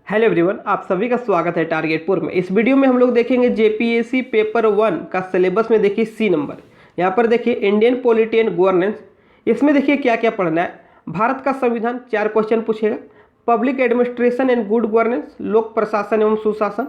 Hello everyone, आप सभी का स्वागत है टारगेटपुर में। इस वीडियो में हम लोग देखेंगे जेपीएससी पेपर 1 का सिलेबस में देखिए सी नंबर। यहाँ पर देखिए इंडियन पॉलिटी एंड गवर्नेंस। इसमें देखिए क्या क्या पढ़ना है। भारत का संविधान 4 क्वेश्चन पूछेगा। Public administration and good governance, लोक प्रशासन एवं सुशासन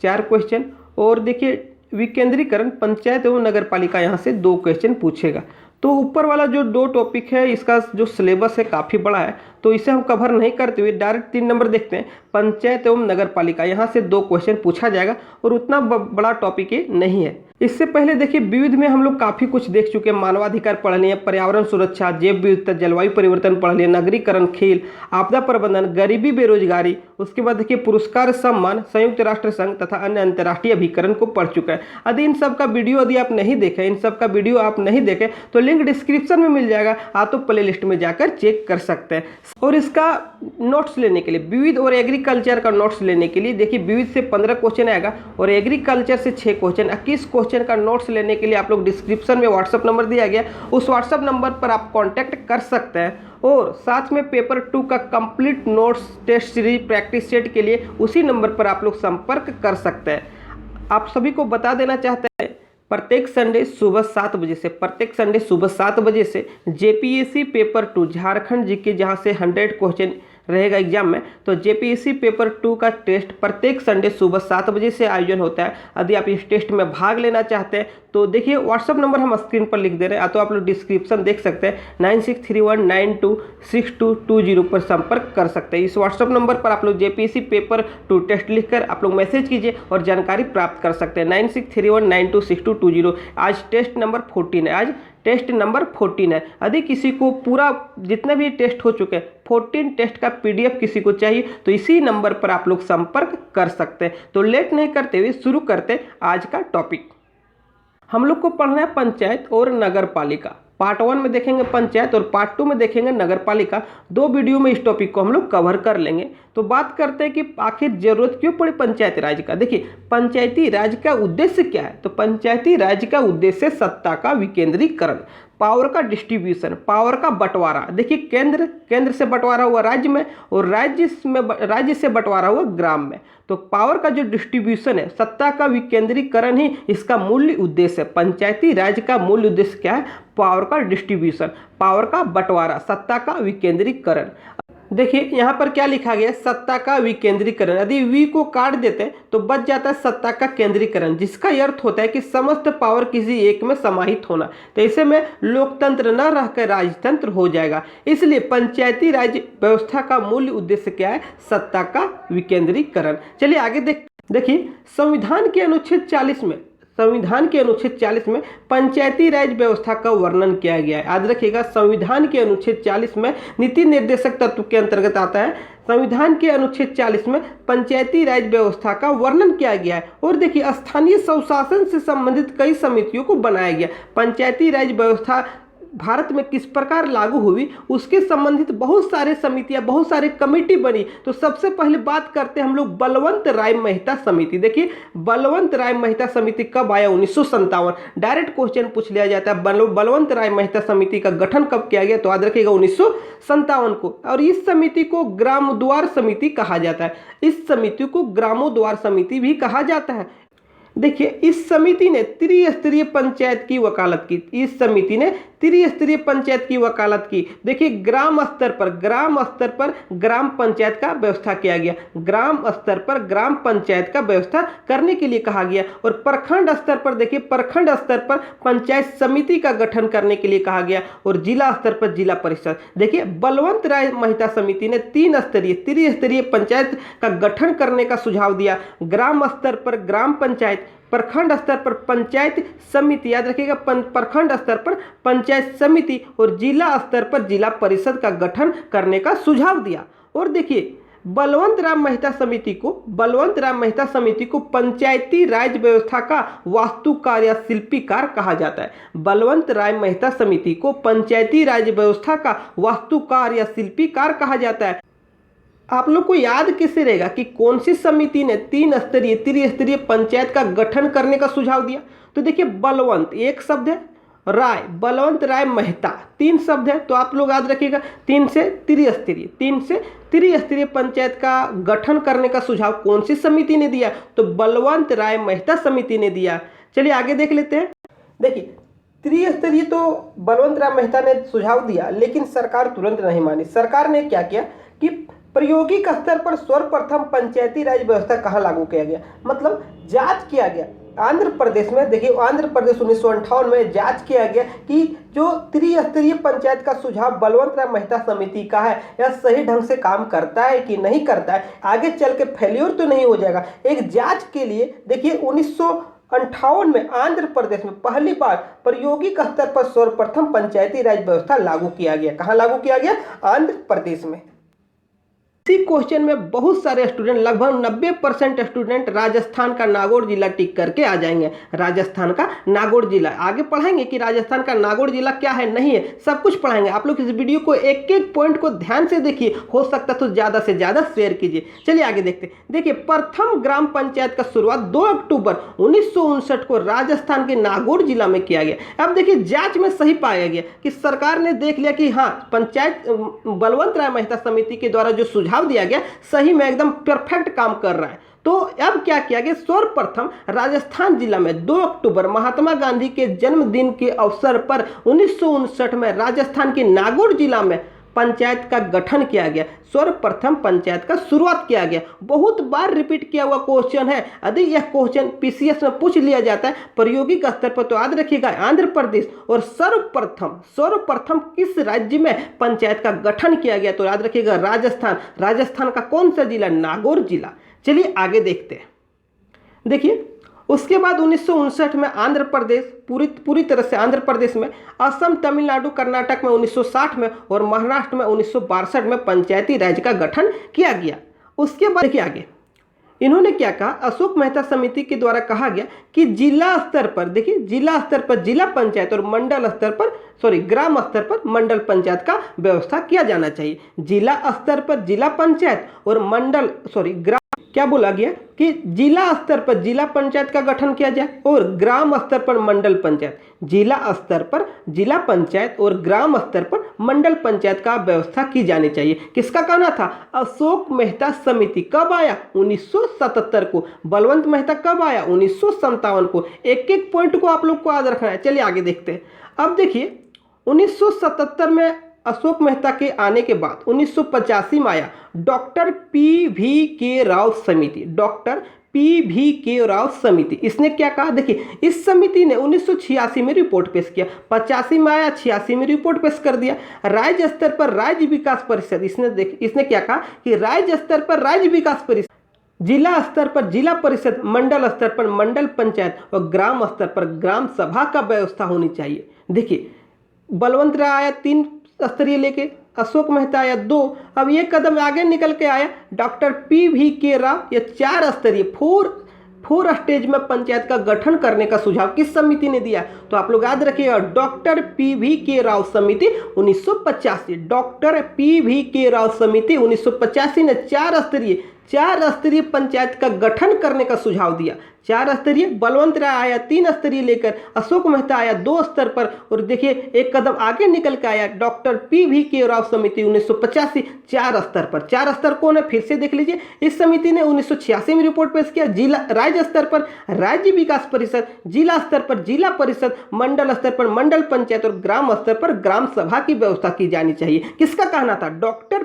4 क्वेश्चन। और देखिए विकेंद्रीकरण, पंचायत एवं नगर पालिका, यहाँ से 2 क्वेश्चन पूछेगा। तो ऊपर वाला जो 2 टॉपिक है इसका जो सिलेबस है काफ़ी बड़ा है, तो इसे हम कवर नहीं करते हुए डायरेक्ट 3 नंबर देखते हैं। पंचायत एवं नगर पालिका, यहाँ से 2 क्वेश्चन पूछा जाएगा और उतना बड़ा टॉपिक ये नहीं है। इससे पहले देखिए विविध में हम लोग काफ़ी कुछ देख चुके हैं। मानवाधिकार पढ़ लिए, पर्यावरण सुरक्षा, जैव विविधता, जलवायु परिवर्तन पढ़ लिए, नगरीकरण, खेल, आपदा प्रबंधन, गरीबी बेरोजगारी। उसके बाद देखिए पुरस्कार सम्मान, संयुक्त राष्ट्र संघ तथा अन्य अंतर्राष्ट्रीय अभिकरण को पढ़ चुका है। यदि इन सब का वीडियो यदि आप नहीं देखें, इन सब का वीडियो आप नहीं देखें तो लिंक डिस्क्रिप्शन में मिल जाएगा, आप तो प्ले लिस्ट में जाकर चेक कर सकते हैं। और इसका नोट्स लेने के लिए, विविध और एग्रीकल्चर का नोट्स लेने के लिए देखिए विविध से 15 क्वेश्चन आएगा और एग्रीकल्चर से 6 क्वेश्चन, 21 क्वेश्चन का नोट्स लेने के लिए आप लोग डिस्क्रिप्शन में व्हाट्सअप नंबर दिया गया, उस व्हाट्सअप नंबर पर आप कांटेक्ट कर सकते हैं। और साथ में पेपर 2 का complete notes, test series, practice set के लिए उसी नंबर पर आप लोग संपर्क कर सकते हैं। आप सभी को बता देना चाहते हैं, प्रत्येक संडे सुबह 7 बजे से जेपीएससी पेपर 2 झारखंड जीके, जहां से 100 क्वेश्चन रहेगा एग्जाम में, तो जेपीएससी पेपर 2 का टेस्ट प्रत्येक संडे सुबह 7 बजे से आयोजन होता है। यदि आप इस टेस्ट में भाग लेना चाहते हैं तो देखिए व्हाट्सअप नंबर हम स्क्रीन पर लिख दे रहे हैं, या तो आप लोग डिस्क्रिप्शन देख सकते हैं, 9631926220 पर संपर्क कर सकते हैं। इस व्हाट्सअप नंबर पर आप लोग जेपीएससी पेपर 2 टेस्ट लिखकर आप लोग मैसेज कीजिए और जानकारी प्राप्त कर सकते हैं। 9631926220। आज टेस्ट नंबर 14 है, आज टेस्ट नंबर 14 है। यदि किसी को पूरा जितने भी टेस्ट हो चुके हैं 14 टेस्ट का पीडीएफ किसी को चाहिए तो इसी नंबर पर आप लोग संपर्क कर सकते हैं। तो लेट नहीं करते हुए शुरू करते आज का टॉपिक। हम लोग को पढ़ना है पंचायत और नगर पालिका। पार्ट 1 में देखेंगे पंचायत और पार्ट 2 में देखेंगे नगर पालिका। 2 वीडियो में इस टॉपिक को हम लोग कवर कर लेंगे। तो बात करते हैं कि आखिर जरूरत क्यों पड़ी पंचायती राज का। देखिए पंचायती राज का उद्देश्य क्या है, तो पंचायती राज का उद्देश्य सत्ता का विकेंद्रीकरण, पावर का डिस्ट्रीब्यूशन, पावर का बंटवारा। देखिए केंद्र से बंटवारा हुआ राज्य में और राज्य से बंटवारा हुआ ग्राम में। तो पावर का जो डिस्ट्रीब्यूशन है, सत्ता का विकेंद्रीकरण ही इसका मूल उद्देश्य है। पंचायती राज का मूल उद्देश्य क्या है? पावर का डिस्ट्रीब्यूशन, पावर का बंटवारा, सत्ता का विकेंद्रीकरण। देखिए यहाँ पर क्या लिखा गया, सत्ता का विकेंद्रीकरण। यदि वी को काट देते हैं तो बच जाता है सत्ता का केंद्रीकरण, जिसका अर्थ होता है कि समस्त पावर किसी एक में समाहित होना। तो ऐसे में लोकतंत्र न रहकर राजतंत्र हो जाएगा। इसलिए पंचायती राज व्यवस्था का मूल उद्देश्य क्या है? सत्ता का विकेंद्रीकरण। चलिए आगे देखिए संविधान के अनुच्छेद 40 में पंचायती राज व्यवस्था का वर्णन किया गया है। याद रखिएगा, संविधान के अनुच्छेद 40 में नीति निर्देशक तत्व के अंतर्गत आता है। संविधान के अनुच्छेद 40 में पंचायती राज व्यवस्था का वर्णन किया गया है। और देखिए स्थानीय स्वशासन से संबंधित कई समितियों को बनाया गया। पंचायती राज व्यवस्था भारत में किस प्रकार लागू हुई उसके संबंधित बहुत सारे समितियां, बहुत सारे कमेटी बनी। तो सबसे पहले बात करते हैं हम लोग बलवंत राय मेहता समिति। देखिए बलवंत राय मेहता समिति कब आया? 1957। डायरेक्ट क्वेश्चन पूछ लिया जाता है, बलवंत राय मेहता समिति का गठन कब किया गया? तो याद रखिएगा 1957 को। और इस समिति को ग्रामोद्वार समिति कहा जाता है। इस समिति को ग्रामोद्वार समिति भी कहा जाता है। देखिए इस समिति ने त्रिस्तरीय पंचायत की वकालत की। इस समिति ने त्रिस्तरीय पंचायत की वकालत की। देखिए ग्राम स्तर पर ग्राम पंचायत का व्यवस्था किया गया। ग्राम स्तर पर ग्राम पंचायत का व्यवस्था करने के लिए कहा गया। और प्रखंड स्तर पर देखिए, प्रखंड स्तर पर पंचायत समिति का गठन करने के लिए कहा गया। और जिला स्तर पर जिला परिषद। देखिए बलवंत राय मेहता समिति ने त्रिस्तरीय पंचायत का गठन करने का सुझाव दिया। ग्राम स्तर पर ग्राम पंचायत, प्रखंड स्तर पर पंचायत समिति, याद रखिएगा प्रखंड स्तर पर पंचायत समिति, और जिला स्तर पर जिला परिषद का गठन करने का सुझाव दिया। और देखिए बलवंत राम मेहता समिति को पंचायती राज व्यवस्था का वास्तुकार या शिल्पीकार कहा जाता है। बलवंत राय मेहता समिति को पंचायती राज व्यवस्था का वास्तुकार या शिल्पीकार कहा जाता है। आप लोग को याद कैसे रहेगा कि कौन सी समिति ने त्रिस्तरीय पंचायत का गठन करने का सुझाव दिया? तो देखिए बलवंत एक शब्द है राय, बलवंत राय मेहता, 3 शब्द है तो आप लोग याद रखिएगा 3 से त्रिस्तरीय पंचायत का गठन करने का सुझाव कौन सी समिति ने दिया? तो बलवंत राय मेहता समिति ने दिया। चलिए आगे देख लेते हैं। देखिए त्रिस्तरीय तो बलवंत राय मेहता ने सुझाव दिया, लेकिन सरकार तुरंत नहीं मानी। सरकार ने क्या किया कि प्रायोगिक स्तर पर सर्वप्रथम पंचायती राज व्यवस्था कहाँ लागू किया गया, मतलब जांच किया गया आंध्र प्रदेश में। देखिए आंध्र प्रदेश 1958 में जांच किया गया कि जो त्रिस्तरीय पंचायत का सुझाव बलवंत राय मेहता समिति का है यह सही ढंग से काम करता है कि नहीं करता है, आगे चल के फेल्योर तो नहीं हो जाएगा। एक जांच के लिए देखिए 1958 में आंध्र प्रदेश में पहली बार प्रायोगिक स्तर पर सर्वप्रथम पंचायती राज व्यवस्था लागू किया गया। कहाँ लागू किया गया? आंध्र प्रदेश में। इसी क्वेश्चन में बहुत सारे स्टूडेंट, लगभग 90% स्टूडेंट राजस्थान का नागौर जिला टिक करके आ जाएंगे। राजस्थान का नागौर जिला आगे पढ़ाएंगे कि राजस्थान का नागौर जिला क्या है, नहीं है, सब कुछ पढ़ाएंगे। आप लोग इस वीडियो को एक एक पॉइंट को ध्यान से देखिए, हो सकता तो ज़्यादा से ज़्यादा शेयर कीजिए। चलिए आगे देखते हैं। देखिए प्रथम ग्राम पंचायत का शुरुआत 2 अक्टूबर 1959 को राजस्थान के नागौर जिला में किया गया। अब देखिए जांच में सही पाया गया कि सरकार ने देख लिया कि हाँ पंचायत बलवंत राय मेहता समिति के द्वारा जो सुझाव दिया गया सही में एकदम परफेक्ट काम कर रहा है। तो अब क्या किया गया? सर्वप्रथम राजस्थान जिला में 2 अक्टूबर महात्मा गांधी के जन्मदिन के अवसर पर 1959 में राजस्थान के नागौर जिला में पंचायत का गठन किया गया। सर्वप्रथम पंचायत का शुरुआत किया गया। बहुत बार रिपीट किया हुआ क्वेश्चन है। यदि यह क्वेश्चन पीसीएस में पूछ लिया जाता है प्रायोगिक स्तर पर तो याद रखिएगा आंध्र प्रदेश। और सर्वप्रथम किस राज्य में पंचायत का गठन किया गया? तो याद रखिएगा राजस्थान। राजस्थान का कौन सा जिला? नागौर जिला। चलिए आगे देखते हैं। देखिए उसके बाद 1959 में आंध्र प्रदेश पूरी तरह से आंध्र प्रदेश में, असम, तमिलनाडु, कर्नाटक में 1960 में और महाराष्ट्र में 1962 में पंचायती राज का गठन किया गया। उसके बाद देखिए आगे इन्होंने क्या कहा? अशोक मेहता समिति के द्वारा कहा गया कि जिला स्तर पर, देखिए जिला स्तर पर जिला पंचायत और मंडल स्तर पर ग्राम स्तर पर मंडल पंचायत का व्यवस्था किया जाना चाहिए। जिला स्तर पर जिला पंचायत और मंडल ग्राम, क्या बोला गया कि जिला स्तर पर जिला पंचायत का गठन किया जाए और ग्राम स्तर पर मंडल पंचायत। जिला स्तर पर जिला पंचायत और ग्राम स्तर पर मंडल पंचायत का व्यवस्था की जानी चाहिए। किसका कहना था? अशोक मेहता समिति। कब आया? 1977 को। बलवंत मेहता कब आया? 1957 को। एक एक पॉइंट को आप लोग को याद रखना है। चलिए आगे देखते हैं। अब देखिए 1977 में अशोक मेहता के आने के बाद 1985 में आया डॉक्टर पी.वी. के. राव समिति। डॉक्टर पी.वी. के. राव समिति, इसने क्या कहा? देखिए इस समिति ने 1986 में रिपोर्ट पेश किया, 85 में आया, 86 में रिपोर्ट पेश कर दिया। राज्य स्तर पर राज्य विकास परिषद, इसने क्या कहा कि राज्य स्तर पर राज्य विकास परिषद, जिला स्तर पर जिला परिषद, मंडल स्तर पर मंडल पंचायत और ग्राम स्तर पर ग्राम सभा का व्यवस्था होनी चाहिए। देखिए बलवंत राय आया 3 स्तरीय लेके, अशोक मेहता आया 2, अब ये कदम आगे निकल के आया डॉक्टर पी.वी. के. राव, ये 4 स्तरीय 4 स्टेज में पंचायत का गठन करने का सुझाव किस समिति ने दिया? तो आप लोग याद रखिएगा डॉक्टर पी.वी. के. राव समिति 1985। डॉक्टर पी.वी. के. राव समिति 1985 ने 4 स्तरीय पंचायत का गठन करने का सुझाव दिया। 4 स्तरीय, बलवंत राय आया 3 स्तरीय लेकर, अशोक मेहता आया 2 स्तर पर और देखिए एक कदम आगे निकल के आया डॉक्टर पी.वी. के. राव समिति 1985 4 स्तर पर। 4 स्तर कौन है? फिर से देख लीजिए। इस समिति ने 1986 में रिपोर्ट पेश किया। जिला राज्य स्तर पर राज्य विकास परिषद, जिला स्तर पर जिला परिषद, मंडल स्तर पर मंडल पंचायत और ग्राम स्तर पर ग्राम सभा की व्यवस्था की जानी चाहिए। किसका कहना था? डॉक्टर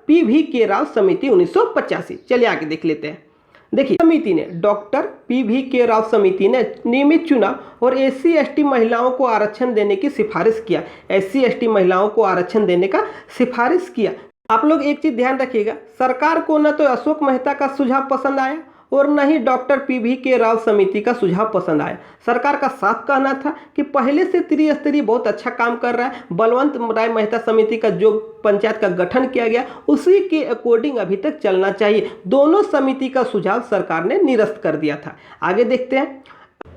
पी.वी. के. राव समिति 1985। चलिए आगे देख लेते हैं। देखिए समिति ने, डॉक्टर पी.वी. के. राव समिति ने नियमित चुनाव और SC/ST महिलाओं को आरक्षण देने की सिफारिश किया। SC/ST महिलाओं को आरक्षण देने का सिफारिश किया। आप लोग एक चीज ध्यान रखिएगा, सरकार को न तो अशोक मेहता का सुझाव पसंद आया और न ही डॉक्टर पी.वी. के. राव समिति का सुझाव पसंद आया। सरकार का साफ कहना था कि पहले से त्रिस्तरीय बहुत अच्छा काम कर रहा है, बलवंत राय मेहता समिति का जो पंचायत का गठन किया गया उसी के अकॉर्डिंग अभी तक चलना चाहिए। दोनों समिति का सुझाव सरकार ने निरस्त कर दिया था। आगे देखते हैं।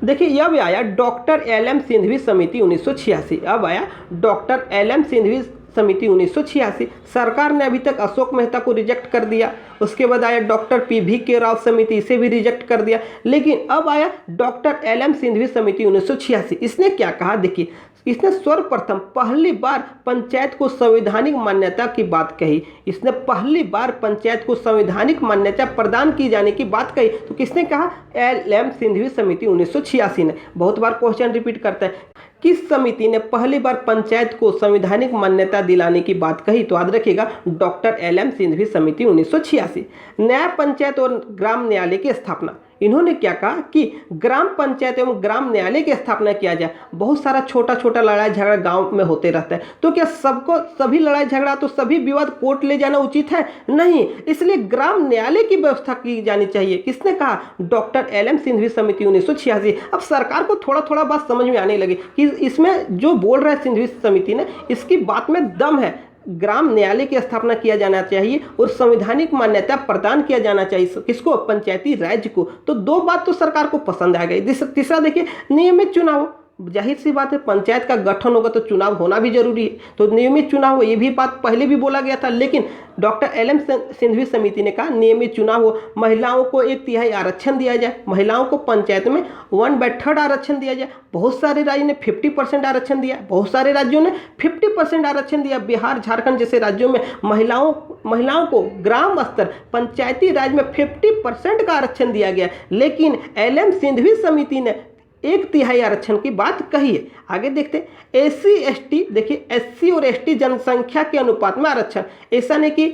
देखिए अब आया डॉक्टर L.M. सिंघवी समिति 1986। अब आया डॉक्टर L.M. सिंघवी समिति 1986। सरकार ने अभी तक अशोक मेहता को रिजेक्ट कर दिया। उसके बाद आया डॉक्टर PV राव समिति, इसे भी रिजेक्ट कर दिया। लेकिन अब आया डॉक्टर LM सिंघवी समिति 1986। इसने क्या कहा, देखिए इसने सर्वप्रथम पहली बार पंचायत को संवैधानिक मान्यता की बात कही। इसने पहली बार पंचायत को संवैधानिक मान्यता प्रदान की जाने की बात कही। तो किसने कहा, LM सिंघवी समिति 1986 ने। बहुत बार क्वेश्चन रिपीट करता है, किस समिति ने पहली बार पंचायत को संवैधानिक मान्यता दिलाने की बात कही, तो याद रखिएगा डॉक्टर LM सिंघवी समिति 1986। न्याय पंचायत और ग्राम न्यायालय की स्थापना, इन्होंने क्या कहा कि ग्राम पंचायत एवं ग्राम न्यायालय की स्थापना किया जाए। बहुत सारा छोटा छोटा लड़ाई झगड़ा गांव में होते रहता है, तो क्या सभी लड़ाई झगड़ा तो सभी विवाद कोर्ट ले जाना उचित है? नहीं, इसलिए ग्राम न्यायालय की व्यवस्था की जानी चाहिए। किसने कहा, डॉक्टर LM सिंघवी समिति 1986। अब सरकार को थोड़ा थोड़ा बात समझ में आने लगी कि इसमें जो बोल रहा है सिंघवी समिति ने, इसकी बात में दम है। ग्राम न्यायालय की स्थापना किया जाना चाहिए और संवैधानिक मान्यता प्रदान किया जाना चाहिए। किसको, पंचायती राज को। तो दो बात तो सरकार को पसंद आ गई। तीसरा देखिए, नियमित चुनाव। जाहिर सी बात है, पंचायत का गठन होगा तो चुनाव होना भी जरूरी है, तो नियमित चुनाव हो, ये भी बात पहले भी बोला गया था। लेकिन डॉक्टर LM सिंघवी समिति ने कहा नियमित चुनाव हो, महिलाओं को 1/3 आरक्षण दिया जाए, महिलाओं को पंचायत में 1/3 आरक्षण दिया जाए। बहुत सारे राज्यों ने 50% आरक्षण दिया, बहुत सारे राज्यों ने 50% आरक्षण दिया। बिहार, झारखंड जैसे राज्यों में महिलाओं को ग्राम स्तर पंचायती राज में 50% का आरक्षण दिया गया। लेकिन LM सिंघवी समिति ने 1/3 आरक्षण की बात कही है। आगे देखते हैं, SC ST, देखिए SC और ST जनसंख्या के अनुपात में आरक्षण। ऐसा नहीं कि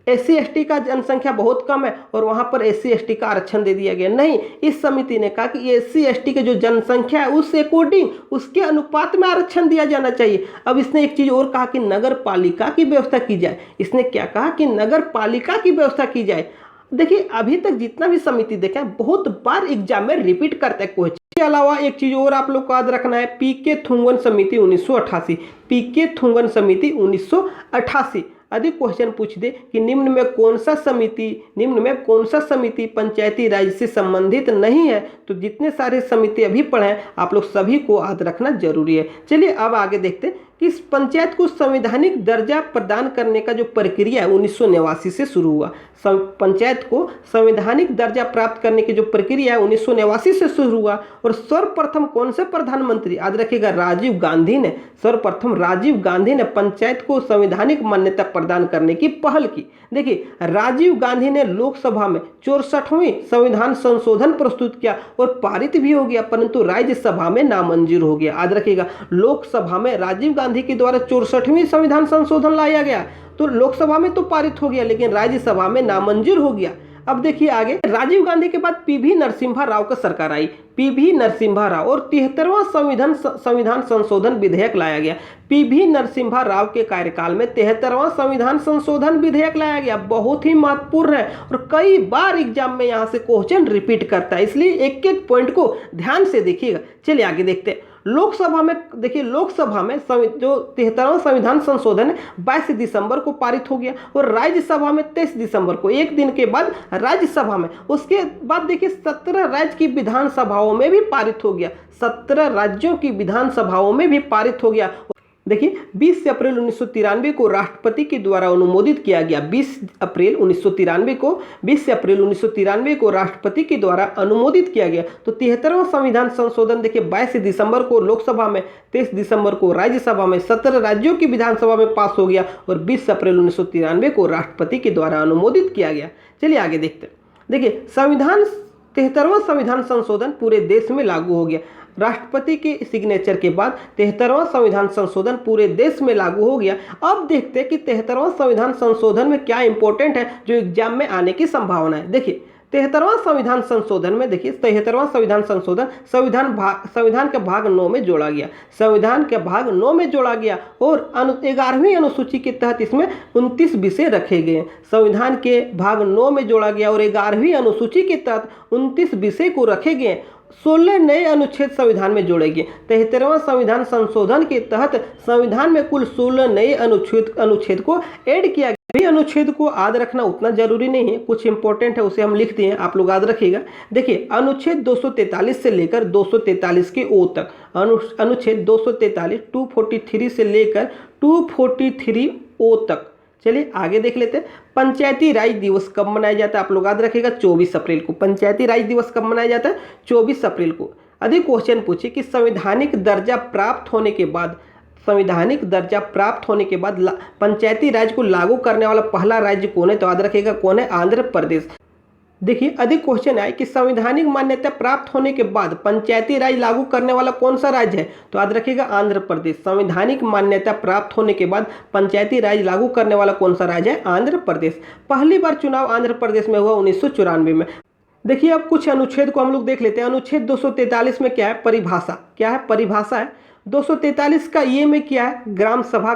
SC ST का जनसंख्या बहुत कम है और वहां पर SC ST का आरक्षण दे दिया गया, नहीं। इस समिति ने कहा कि SC ST के जो जनसंख्या है उस अकॉर्डिंग, उसके अनुपात में आरक्षण दिया जाना चाहिए। अब इसने एक चीज और कहा कि नगर पालिका की व्यवस्था की जाए। इसने क्या कहा कि नगर पालिका की व्यवस्था की जाए। देखिए अभी तक जितना भी समिति देखा है, बहुत बार एग्जाम में रिपीट करता है क्वेश्चन। इसके अलावा एक चीज और आप लोग को याद रखना है, PK थुंगन समिति 1988। PK थुंगन समिति 1988 अधिक क्वेश्चन पूछ दे कि निम्न में कौन सा समिति पंचायती राज से संबंधित नहीं है। तो जितने सारे समिति अभी पढ़े हैं आप लोग सभी को याद रखना जरूरी है। चलिए अब आगे देखते हैं कि इस पंचायत को संवैधानिक दर्जा प्रदान करने का जो प्रक्रिया है 1989 से शुरू हुआ। पंचायत को संवैधानिक दर्जा प्राप्त करने की जो प्रक्रिया है 1989 से शुरू हुआ। और सर्वप्रथम कौन से प्रधानमंत्री, याद रखिएगा राजीव गांधी ने, सर्वप्रथम राजीव गांधी ने पंचायत को संवैधानिक मान्यता प्रदान करने की पहल की। देखिए राजीव गांधी ने लोकसभा में 64वें संविधान संशोधन प्रस्तुत किया और पारित भी हो गया, परंतु राज्यसभा में नामंजूर हो गया। याद रखिएगा लोकसभा में राजीव गांधी के द्वारा 64वें संविधान संशोधन लाया गया, तो लोकसभा में तो पारित हो गया लेकिन राज्यसभा में नामंजूर हो गया। अब देखिए आगे, राजीव गांधी के बाद PV नरसिम्हा राव का सरकार आई। PV नरसिम्हा राव और 73वां संविधान संशोधन विधेयक लाया गया। PV नरसिम्हा राव के कार्यकाल में 73वां संविधान संशोधन विधेयक लाया गया। बहुत ही महत्वपूर्ण है और कई बार एग्जाम में यहाँ से क्वेश्चन रिपीट करता है, इसलिए एक एक पॉइंट को ध्यान से देखिएगा। चलिए आगे देखते हैं। लोकसभा में देखिए, लोकसभा में जो 73वां संविधान संशोधन 22 दिसंबर को पारित हो गया और राज्यसभा में 23 दिसंबर को, एक दिन के बाद राज्यसभा में। उसके बाद देखिए 17 राज्य की विधानसभाओं में भी पारित हो गया, 17 राज्यों की विधानसभाओं में भी पारित हो गया। देखिए 20 अप्रैल 1993 को राष्ट्रपति के द्वारा अनुमोदित किया गया। 20 अप्रैल 1993 को राष्ट्रपति के द्वारा अनुमोदित किया गया। तो 73वां संविधान संशोधन देखिए 22 दिसंबर को लोकसभा में, 23 दिसंबर को राज्यसभा में, 17 राज्यों की विधानसभा में पास हो गया और 20 अप्रैल 1993 को राष्ट्रपति के द्वारा अनुमोदित किया गया। चलिए आगे देखते हैं। देखिए 73वां संविधान संशोधन पूरे देश में लागू हो गया। राष्ट्रपति के सिग्नेचर के बाद 73वां संविधान संशोधन पूरे देश में लागू हो गया। अब देखते हैं कि 73वां संविधान संशोधन में क्या इंपॉर्टेंट है जो एग्जाम में आने की संभावना है। देखिए 73वां संविधान संशोधन में, देखिए 73वां संविधान संशोधन संविधान के भाग 9 में जोड़ा गया। संविधान के भाग 9 में जोड़ा गया और 11वीं अनुसूची के तहत इसमें 29 विषय रखे गए। संविधान के भाग 9 में जोड़ा गया और 11वीं अनुसूची के तहत 29 विषय को रखे गए। 16 नए अनुच्छेद संविधान में जोड़े गए। 73वां संविधान संशोधन के तहत संविधान में कुल 16 नए अनुच्छेद को ऐड किया गया। भी अनुच्छेद को याद रखना उतना जरूरी नहीं है, कुछ इंपॉर्टेंट है उसे हम लिख दिए, आप लोग याद रखिएगा। देखिए अनुच्छेद 243 से लेकर 243 के ओ तक, अनुच्छेद 243 243 से लेकर 243 ओ तक। चलिए आगे देख लेते हैं। पंचायती राज दिवस कब मनाया जाता है, आप लोग याद रखिएगा 24 अप्रैल को। पंचायती राज दिवस कब मनाया जाता है, 24 अप्रैल को। अधिक क्वेश्चन पूछे कि संवैधानिक दर्जा प्राप्त होने के बाद, संवैधानिक दर्जा प्राप्त होने के बाद पंचायती राज को लागू करने वाला पहला राज्य कौन है, तो याद रखिएगा कौन है, आंध्र प्रदेश। देखिए अधिक क्वेश्चन आए कि संवैधानिक मान्यता प्राप्त होने के बाद पंचायती राज लागू करने वाला कौन सा राज्य है, तो याद रखिएगा आंध्र प्रदेश। संवैधानिक मान्यता प्राप्त होने के बाद पंचायती राज लागू करने वाला कौन सा राज्य है, आंध्र प्रदेश। पहली बार चुनाव आंध्र प्रदेश में हुआ 1994 में। देखिए अब कुछ अनुच्छेद को हम लोग देख लेते हैं। अनुच्छेद 243 में क्या है, परिभाषा। क्या है, परिभाषा है। 243 का ये में क्या है, ग्राम सभा।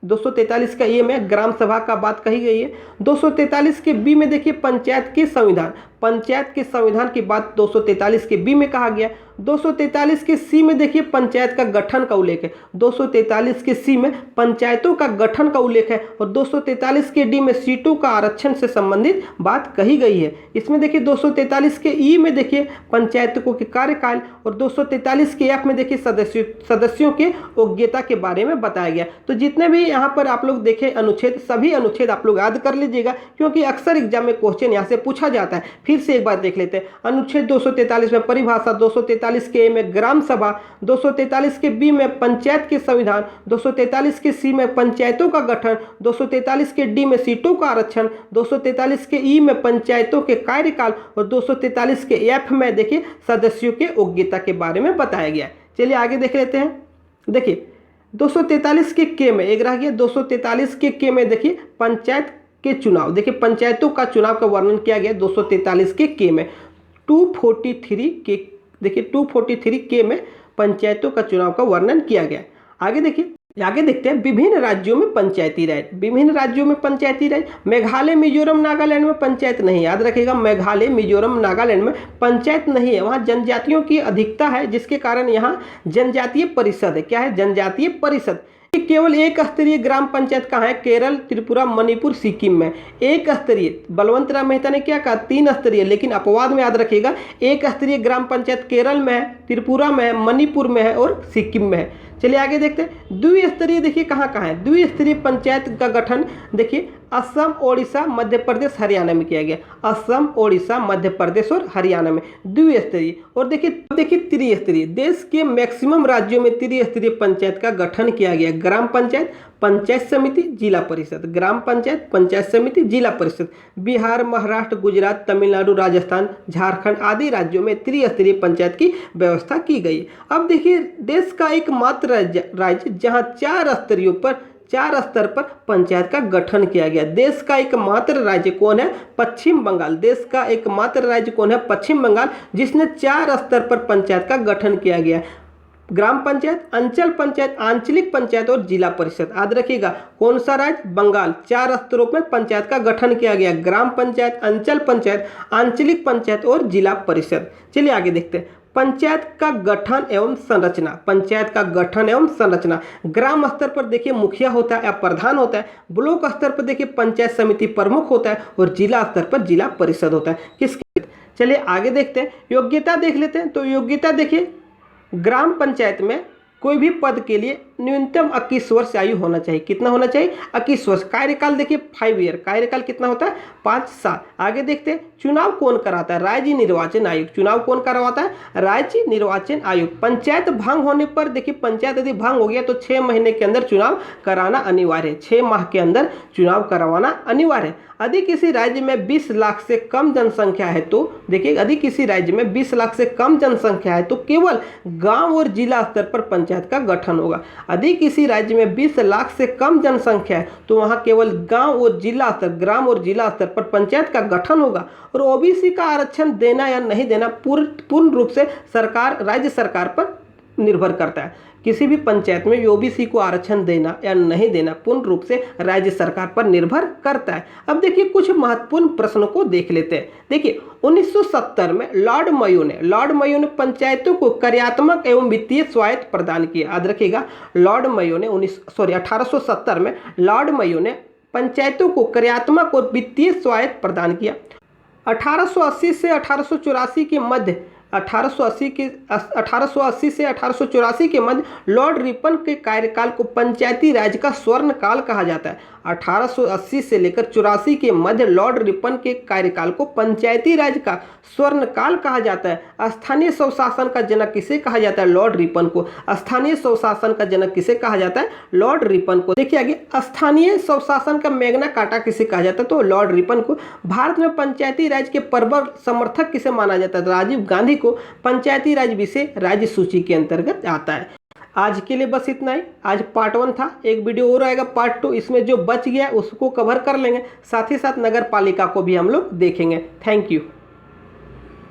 243 का ये में ग्राम सभा का बात कही गई है। 243 के बी में देखिए पंचायत के संविधान, पंचायत के संविधान की बात 243 के बी में कहा गया। 243 के सी में देखिए पंचायत का गठन का उल्लेख है। 243 के सी में पंचायतों का गठन का उल्लेख है और 243 के डी में सीटों का आरक्षण से संबंधित बात कही गई है। इसमें देखिए 243 के ई में देखिए पंचायतों के कार्यकाल और 243 के एफ में देखिए सदस्यों के योग्यता के बारे में बताया गया। तो जितने भी यहाँ पर आप लोग देखें अनुच्छेद, सभी अनुच्छेद आप लोग याद कर लीजिएगा क्योंकि अक्सर एग्जाम में क्वेश्चन यहाँ से पूछा जाता है। फिर से एक बार देख लेते हैं। अनुच्छेद 243 में परिभाषा, 243 के ए में ग्राम सभा, 243 के बी में पंचायत के संविधान, 243 के सी में पंचायतों का गठन, 243 के डी में सीटों का आरक्षण, 243 के ई में पंचायतों के कार्यकाल और 243 के एफ में देखिए सदस्यों के योग्यता के बारे में बताया गया। चलिए आगे देख लेते हैं। देखिए 243 के के में एक रह गया। 243 के के में देखिए पंचायत के चुनाव, देखिए पंचायतों का चुनाव का वर्णन किया गया 243 के में। 243 के देखिए 243 के में पंचायतों का चुनाव का वर्णन किया गया। आगे देखिए, आगे देखते हैं विभिन्न राज्यों में पंचायती राज। विभिन्न राज्यों में पंचायती राज, मेघालय मिजोरम नागालैंड में पंचायत नहीं, याद रखिएगा मेघालय मिजोरम नागालैंड में पंचायत नहीं है। वहाँ जनजातियों की अधिकता है जिसके कारण यहाँ जनजातीय परिषद है। क्या है, जनजातीय परिषद। केवल एक स्तरीय ग्राम पंचायत कहाँ है, केरल, त्रिपुरा, मणिपुर, सिक्किम में एक स्तरीय। बलवंत राम मेहता ने क्या कहा, 3 स्तरीय, लेकिन अपवाद में याद रखिएगा एक स्तरीय ग्राम पंचायत केरल में है, त्रिपुरा में है, मणिपुर में है और सिक्किम में है। चलिए आगे देखते हैं। द्विस्तरीय देखिए कहाँ कहाँ है, द्विस्तरीय पंचायत का गठन देखिए असम, ओडिशा, मध्य प्रदेश, हरियाणा में किया गया। असम, ओडिशा, मध्य प्रदेश और हरियाणा में द्विस्तरीय। और देखिए त्रिस्तरीय, देश के मैक्सिमम राज्यों में त्रिस्तरीय पंचायत का गठन किया गया। ग्राम पंचायत, पंचायत समिति, जिला परिषद। ग्राम पंचायत, पंचायत समिति, जिला परिषद। बिहार, महाराष्ट्र, गुजरात, तमिलनाडु, राजस्थान, झारखंड आदि राज्यों में त्रिस्तरीय पंचायत की व्यवस्था की गई। अब देखिए देश का एकमात्र राज्य जहां 4 स्तर पर पंचायत का गठन किया गया। देश का एकमात्र राज्य कौन है, पश्चिम बंगाल। देश का एकमात्र राज्य कौन है, पश्चिम बंगाल, जिसने 4 स्तर पर पंचायत का गठन किया गया। ग्राम पंचायत, अंचल पंचायत, आंचलिक पंचायत और जिला परिषद। याद रखिएगा कौन सा राज्य, बंगाल। 4 स्तरों में पंचायत का गठन किया गया, ग्राम पंचायत, अंचल पंचायत, आंचलिक पंचायत और जिला परिषद। चलिए आगे देखते हैं। पंचायत का गठन एवं संरचना, पंचायत का गठन एवं संरचना। ग्राम स्तर पर देखिए मुखिया होता है या प्रधान होता है, ब्लॉक स्तर पर देखिए पंचायत समिति प्रमुख होता है और जिला स्तर पर जिला परिषद होता है। किसके, चलिए आगे देखते हैं। योग्यता देख लेते हैं। तो योग्यता देखिए ग्राम पंचायत में कोई भी पद के लिए न्यूनतम 21 वर्ष आयु होना चाहिए। कितना होना चाहिए, 21 वर्ष। कार्यकाल देखिए 5 ईयर, कार्यकाल कितना होता है, 5 साल। आगे देखते हैं चुनाव कौन कराता है, राज्य निर्वाचन आयोग। चुनाव कौन करवाता है, राज्य निर्वाचन आयोग। पंचायत भंग होने पर देखिए, पंचायत यदि भंग हो गया तो 6 महीने के अंदर चुनाव कराना अनिवार्य है। 6 माह के अंदर चुनाव करवाना अनिवार्य है। यदि किसी राज्य में 20 लाख से कम जनसंख्या है तो देखिए, यदि किसी राज्य में 20 लाख से कम जनसंख्या है तो केवल गांव और जिला स्तर पर पंचायत का गठन होगा। यदि किसी राज्य में 20 लाख से कम जनसंख्या है तो वहां केवल गांव और जिला स्तर, ग्राम और जिला स्तर पर पंचायत का गठन होगा। और ओबीसी का आरक्षण देना या नहीं देना पूर्ण रूप से सरकार, राज्य सरकार पर निर्भर करता है। किसी भी पंचायत में ओबीसी को आरक्षण देना या नहीं देना पूर्ण रूप से राज्य सरकार पर निर्भर करता है। अब देखिए कुछ महत्वपूर्ण प्रश्नों को देख लेते हैं। देखिए 1970 में लॉर्ड मयो ने पंचायतों को कार्यात्मक एवं वित्तीय स्वायत्त प्रदान किया। याद रखिएगा लॉर्ड मयो ने 1870 में लॉर्ड मयो ने पंचायतों को कार्यात्मक और वित्तीय स्वायत्त प्रदान किया। 1880 से 1884 के मध्य 1880 से 1884 के मध्य लॉर्ड रिपन के कार्यकाल को पंचायती राज का स्वर्ण काल कहा जाता है। 1880 से लेकर 84 के मध्य लॉर्ड रिपन के कार्यकाल को पंचायती राज का स्वर्ण काल कहा जाता है। स्थानीय स्वशासन का जनक किसे कहा जाता है? लॉर्ड रिपन को। स्थानीय स्वशासन का जनक किसे कहा जाता है? लॉर्ड रिपन को। देखिए आगे, स्थानीय स्वशासन का मैग्ना कार्टा किसे कहा जाता है? तो लॉर्ड रिपन को। भारत में पंचायती राज के प्रबल समर्थक किसे माना जाता है? राजीव गांधी को। पंचायती राज विषय राज्य सूची के अंतर्गत आता है। आज के लिए बस इतना ही। आज पार्ट 1 था, एक वीडियो और आएगा पार्ट 2। इसमें जो बच गया उसको कवर कर लेंगे, साथ ही साथ नगर पालिका को भी हम लोग देखेंगे। Thank you.